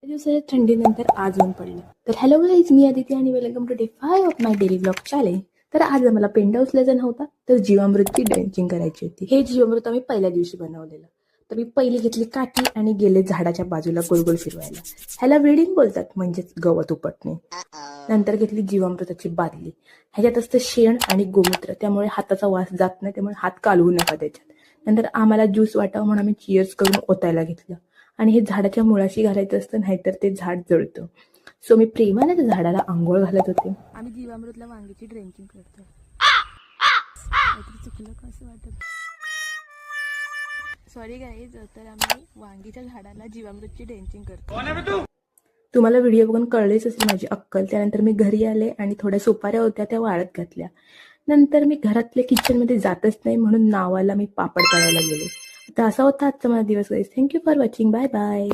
दिवसाच्या थंडीनंतर आज ऊन पडलं. तर हॅलो गाईज, मी आदिती आणि welcome to day 5 of my daily blog challenge. तर आज आम्हाला पेंडा उचलायचा नव्हता, तर जीवामृतची ड्रेंचिंग करायची होती. हे जीवामृत आम्ही पहिल्या दिवशी बनवलेलं. तर मी पहिली घेतली काठी आणि गेले झाडाच्या बाजूला गोल गोल फिरवायला. ह्याला वेडिंग बोलतात, म्हणजेच गवत उपटणे. नंतर घेतली जीवामृताची बादली. ह्याच्यात असतं शेण आणि गोमूत्र, त्यामुळे हाताचा वास जात नाही, त्यामुळे हात कालवू नका त्याच्यात. नंतर आम्हाला ज्यूस वाटावं म्हणून आम्ही चिअर्स करून ओतायला घेतलं. आणि हे झाडाच्या मुळाशी घालायचं असतं, नाहीतर ते झाड जळतं. सो मी प्रेमाने त्या झाडाला आंघोळ घालत होते. आम्ही जीवामृतला वांगीची ड्रेंचिंग करतो. काहीतरी चुकलं का असं वाटत. सॉरी गाईज, तर आम्ही वांगीच्या झाडाला जीवामृतची ड्रेंचिंग करतो. तुम्हाला व्हिडिओ बघून कळलेच असेल माझी अक्कल. त्यानंतर मी घरी आले आणि थोड्या सुपाऱ्या होत्या त्या वाळत घातल्या. नंतर मी घरातल्या किचनमध्ये जातच नाही म्हणून नावाला मी पापड तळायला गेले. तर असा होता आजचा माझा दिवस guys. Thank you for watching. Bye bye.